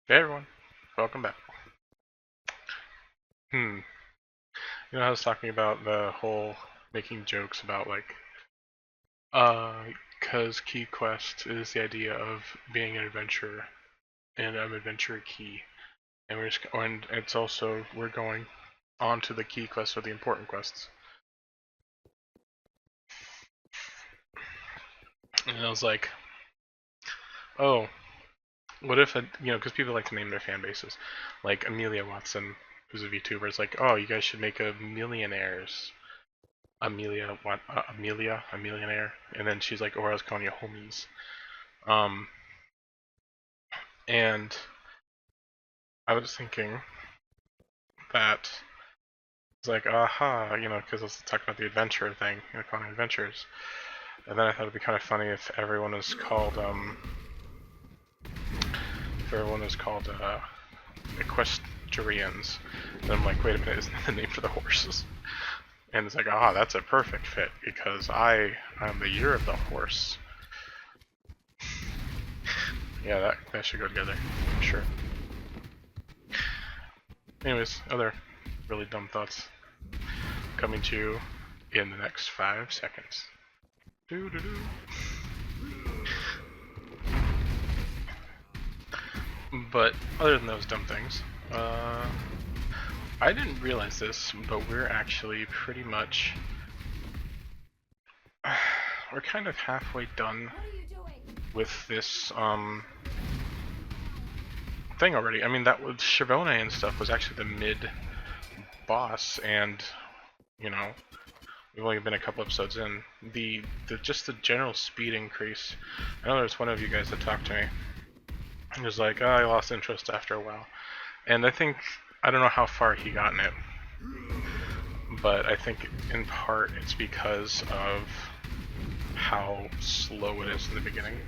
Hey everyone, welcome back. I was talking about the whole making jokes about uh, cause Key Quest is the idea of being an adventurer and an adventurer key, and it's also we're going on to the key quests or the important quests. And I was like, oh, what if because people like to name their fan bases, like Amelia Watson, who's a VTuber, is like, oh, you guys should make a millionaires a millionaire, and then she's like, or I was calling you homies. Um, and I was thinking that it's like, aha, because let's talk about the adventure thing, calling adventures. And then I thought it'd be kind of funny if everyone was called, equestrians. And I'm like, wait a minute, isn't that the name for the horses? And it's like, that's a perfect fit because I am the year of the horse. Yeah, that should go together, I'm sure. Anyways, other really dumb thoughts coming to you in the next 5 seconds. Doo-doo-doo. But other than those dumb things, I didn't realize this, but we're actually pretty much we're kind of halfway done with this thing already. I mean, that with Shavone and stuff was actually the mid boss, and we've only been a couple episodes in. Just the general speed increase. I know there's one of you guys that talked to me. He was like, oh, I lost interest after a while. And I don't know how far he got in it, but I think in part it's because of how slow it is in the beginning.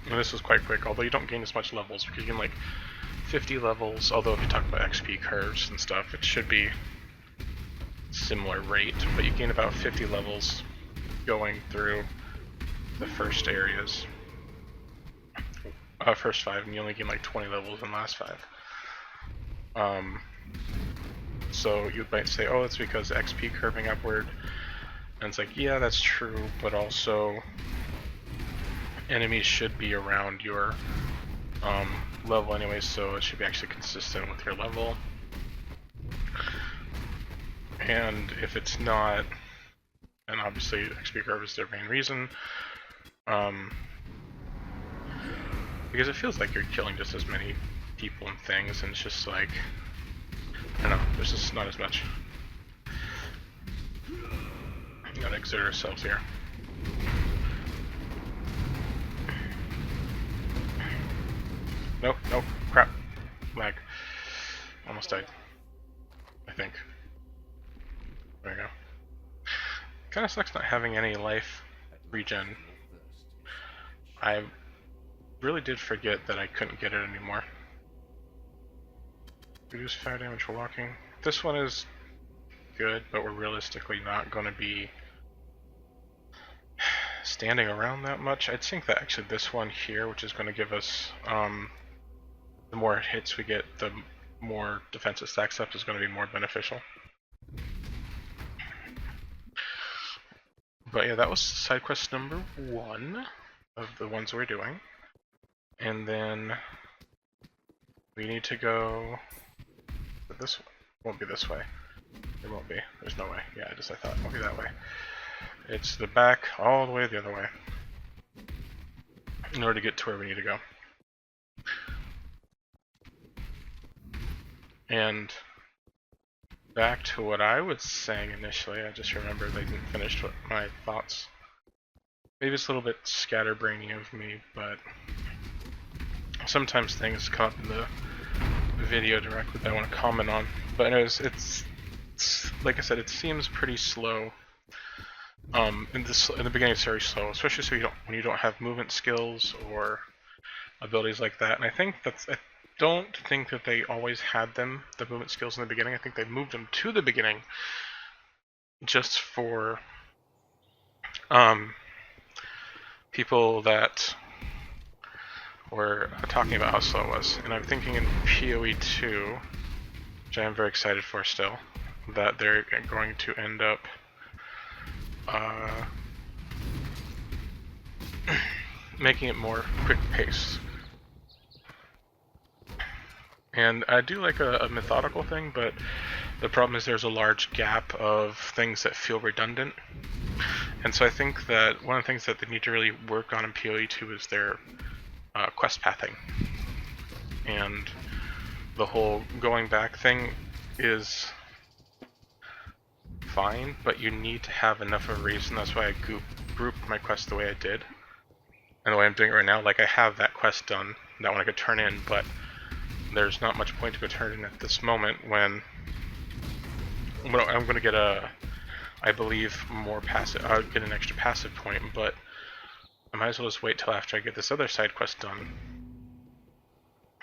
And this was quite quick, although you don't gain as much levels, because you gain like 50 levels, although if you talk about XP curves and stuff, it should be similar rate, but you gain about 50 levels going through the first areas. First 5, and you only gain like 20 levels in the last 5. So you might say, oh, it's because XP curving upward, and it's like, yeah, that's true, but also enemies should be around your level anyway, so it should be actually consistent with your level. And if it's not, and obviously XP curve is their main reason, because it feels like you're killing just as many people and things, and it's just like, I don't know, there's just not as much. We gotta exert ourselves here. No, crap. Lag. Almost died. I think. There we go. Kinda sucks not having any life regen. I really did forget that I couldn't get it anymore. Reduce fire damage for walking. This one is good, but we're realistically not going to be standing around that much. I'd think that actually this one here, which is going to give us, the more hits we get, the more defense it stacks up, is going to be more beneficial. But yeah, that was side quest number 1 of the ones we're doing. And then we need to go this way. Won't be this way. It won't be. There's no way. Yeah, I thought it won't be that way. It's the back all the way the other way in order to get to where we need to go. And back to what I was saying initially, I just remembered I didn't finish my thoughts. Maybe it's a little bit scatterbrainy of me, but sometimes things come up in the video directly that I want to comment on. But anyways, it's like I said, it seems pretty slow. In the beginning, it's very slow, especially when you don't have movement skills or abilities like that. And I don't think that they always had the movement skills in the beginning. I think they moved them to the beginning just for people that were talking about how slow it was, and I'm thinking in PoE 2, which I am very excited for still, that they're going to end up making it more quick paced. And I do like a methodical thing, but the problem is there's a large gap of things that feel redundant. And so I think that one of the things that they need to really work on in PoE 2 is their quest pathing. And the whole going back thing is fine, but you need to have enough of a reason. That's why I grouped my quest the way I did. And the way I'm doing it right now, like I have that quest done, that one I could turn in, but there's not much point to go turn in at this moment when I'm going to get I believe, more passive, get an extra passive point, but I might as well just wait till after I get this other side quest done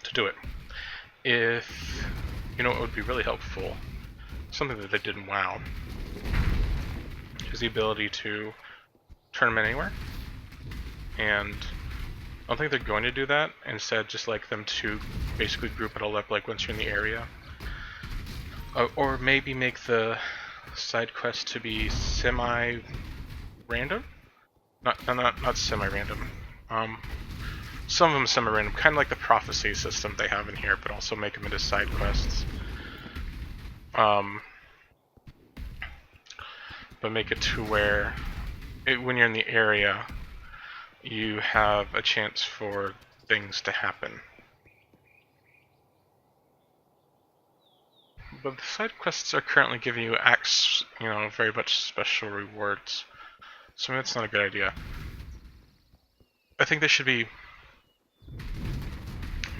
to do it. If, you know, it would be really helpful, something that they did in WoW, is the ability to turn them anywhere. And I don't think they're going to do that. Instead, just like them to basically group it all up, like once you're in the area. Or maybe make the side quest to be semi-random? Not semi-random. Some of them semi-random, kind of like the prophecy system they have in here, but also make them into side quests. But make it to where, when you're in the area, you have a chance for things to happen. But the side quests are currently giving you very much special rewards. So that's not a good idea. I think they should be...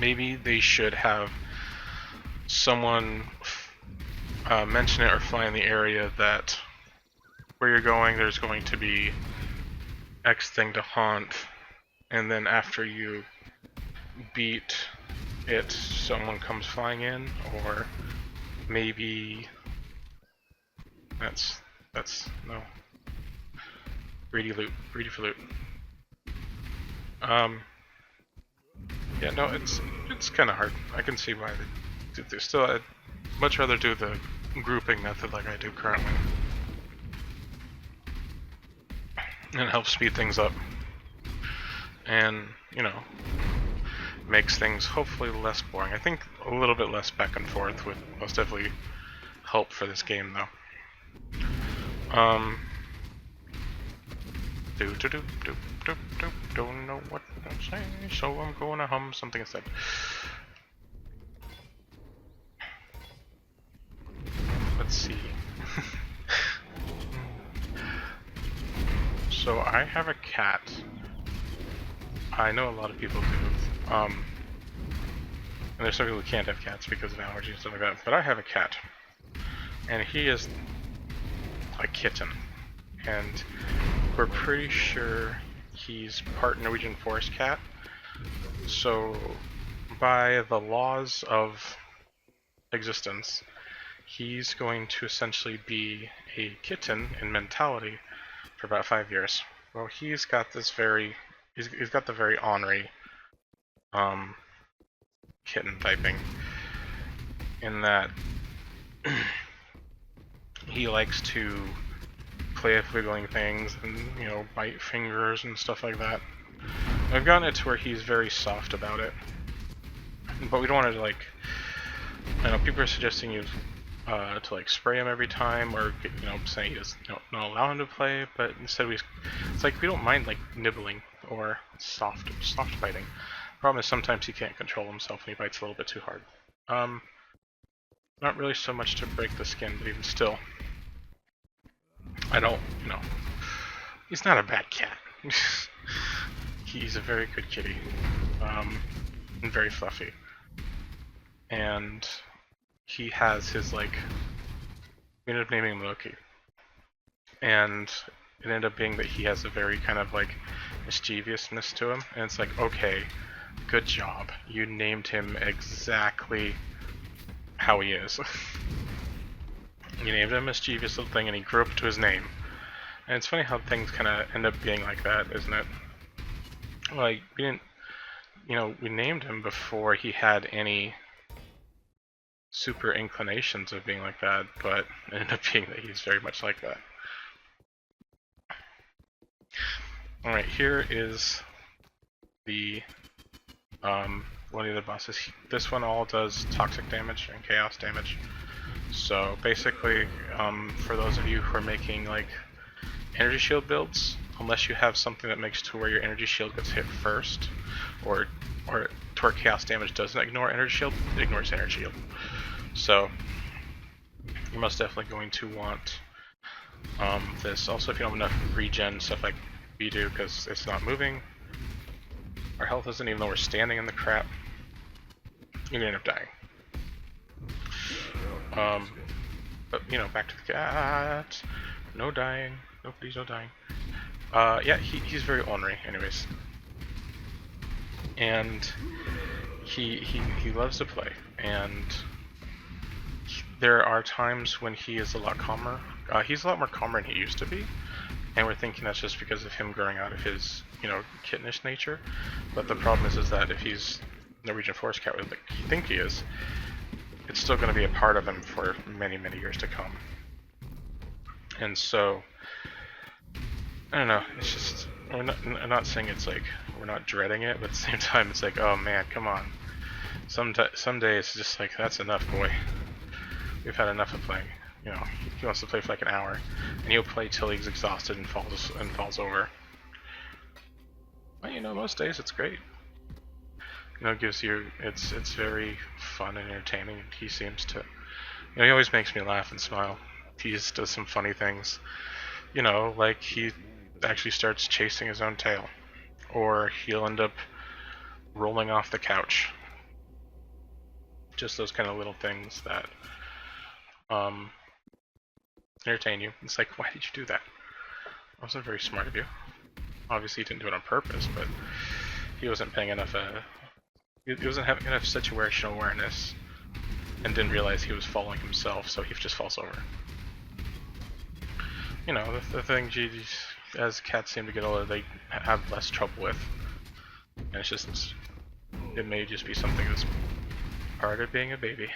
Maybe they should have someone mention it or fly in the area that where you're going, there's going to be X thing to haunt, and then after you beat it, someone comes flying in, or maybe that's no greedy for loot. Yeah, no, it's kind of hard. I can see why they do this. Still, I'd much rather do the grouping method like I do currently. And it helps speed things up. And, you know, makes things hopefully less boring. I think a little bit less back and forth would most definitely help for this game, though. Don't know what to say, so I'm gonna hum something instead. Let's see. So I have a cat. I know a lot of people do. And there's some people who can't have cats because of allergies and stuff like that. But I have a cat. And he is a kitten. And we're pretty sure he's part Norwegian forest cat. So by the laws of existence, he's going to essentially be a kitten in mentality for about 5 years. Well, he's got this he's got the very ornery kitten typing, in that he likes to play with wiggling things and, you know, bite fingers and stuff like that. I've gotten it to where he's very soft about it, but we don't want to, like, I know people are suggesting you to like spray him every time, or, you know, saying just not allow him to play, but instead it's like we don't mind like nibbling or soft biting. Problem is sometimes he can't control himself and he bites a little bit too hard. Not really so much to break the skin, but even still, I don't, you know, he's not a bad cat. He's a very good kitty, and very fluffy. And he has his, like, we ended up naming him Loki. And it ended up being that he has a very kind of, like, mischievousness to him. And it's like, okay, good job. You named him exactly how he is. You named him a mischievous little thing and he grew up to his name. And it's funny how things kind of end up being like that, isn't it? Like, we didn't, you know, we named him before he had any super inclinations of being like that, but it ended up being that he's very much like that. Alright, here is the one of the other bosses. This one all does toxic damage and chaos damage. So basically, for those of you who are making like energy shield builds, unless you have something that makes to where your energy shield gets hit first, or to where chaos damage doesn't ignore energy shield, it ignores energy shield. So you're most definitely going to want this. Also, if you don't have enough regen, stuff like we do, because it's not moving, our health isn't, even though we're standing in the crap, you're gonna end up dying. But you know, back to the cat. No dying. No, please, no dying. Yeah, he's very ornery, anyways, and he loves to play, and there are times when he is a lot calmer. He's a lot more calmer than he used to be, and we're thinking that's just because of him growing out of his, you know, kittenish nature. But the problem is that if he's Norwegian Forest Cat, like you think he is, it's still going to be a part of him for many, many years to come. And so, I don't know, it's just, I'm not saying it's like we're not dreading it, but at the same time it's like, oh man, come on. Some days it's just like, that's enough, boy. We've had enough of playing. You know, he wants to play for like an hour, and he'll play till he's exhausted and falls over. But you know, most days it's great. You know, it gives you, it's very fun and entertaining. And he seems to, you know, he always makes me laugh and smile. He just does some funny things. You know, like he actually starts chasing his own tail, or he'll end up rolling off the couch. Just those kind of little things that entertain you. It's like, why did you do that? That wasn't very smart of you. Obviously, he didn't do it on purpose, but he wasn't paying enough. He wasn't having enough situational awareness, and didn't realize he was falling himself, so he just falls over. You know, the thing, as cats seem to get older, they have less trouble with, and it's just, it may just be something that's part of being a baby.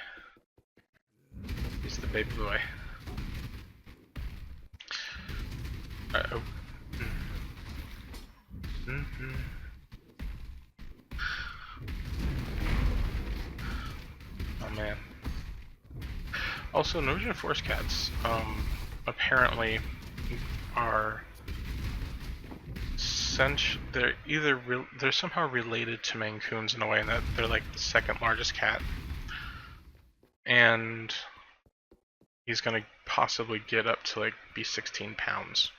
He's the baby boy. Oh. Oh man. Also, Norwegian Forest Cats apparently are they're somehow related to Maine Coons in a way, in that they're like the second largest cat, and he's gonna possibly get up to like be 16 pounds.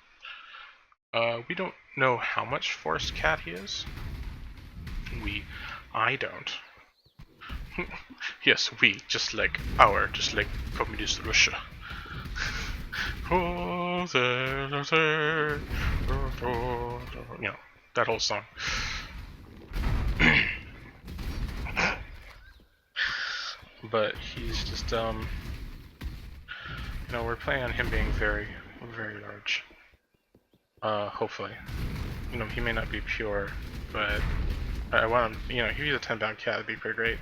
We don't know how much Forest Cat he is. I don't. Yes, just like communist Russia. You know, that whole song. But he's just, you know, we're planning on him being very, very large. Hopefully. You know, he may not be pure, but I want him, you know, if he's a 10-pound cat, it'd be pretty great.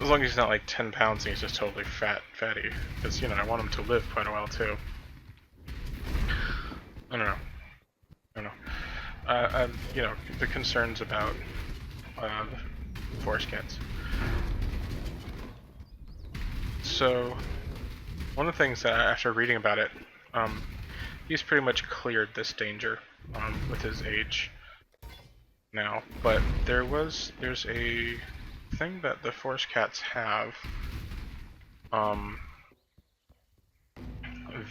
As long as he's not like 10 pounds and he's just totally fatty. Because, you know, I want him to live quite a while too. I don't know. You know, the concerns about forest cats. So, one of the things that after reading about it, he's pretty much cleared this danger with his age now. But there's a thing that the forest cats have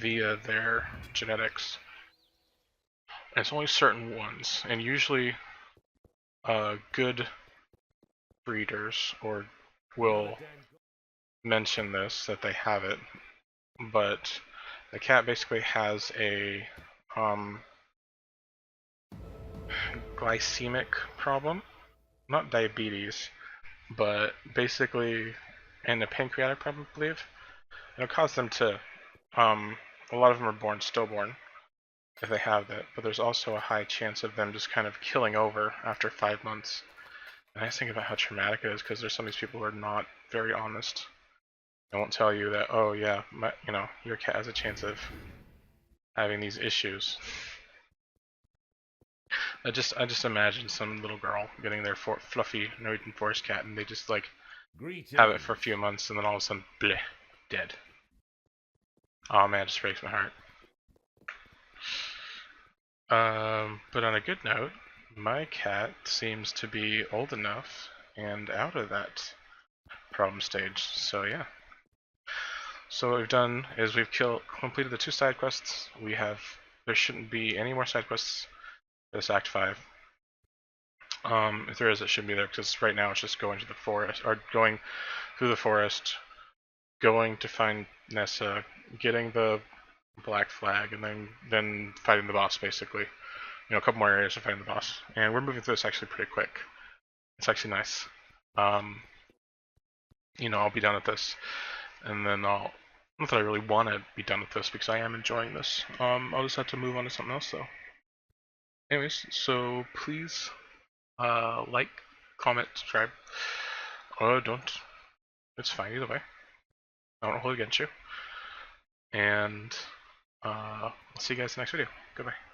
via their genetics. And it's only certain ones, and usually good breeders will mention this, that they have it, but the cat basically has a glycemic problem, not diabetes, but basically, and a pancreatic problem, I believe. It'll cause them to, a lot of them are born stillborn if they have that, but there's also a high chance of them just kind of killing over after 5 months. The nice thing about how traumatic it is, because there's some of these people who are not very honest. They won't tell you that, oh yeah, your cat has a chance of having these issues. I just imagine some little girl getting their fluffy Norwegian forest cat, and they just like have it for a few months, and then all of a sudden, bleh, dead. Oh man, it just breaks my heart. But on a good note, my cat seems to be old enough and out of that problem stage. So yeah. So what we've done is we've completed the 2 side quests. There shouldn't be any more side quests for this Act 5. If there is, it should be there, because right now it's just going to the forest, or going through the forest, going to find Nessa, getting the black flag, and then fighting the boss, basically. A couple more areas to find the boss. And we're moving through this actually pretty quick. It's actually nice. I'll be done with this, and then not that I really want to be done with this, because I am enjoying this. I'll just have to move on to something else, though. Anyways, so please like, comment, subscribe. Oh, don't. It's fine either way. I won't hold it against you. And I'll see you guys in the next video. Goodbye.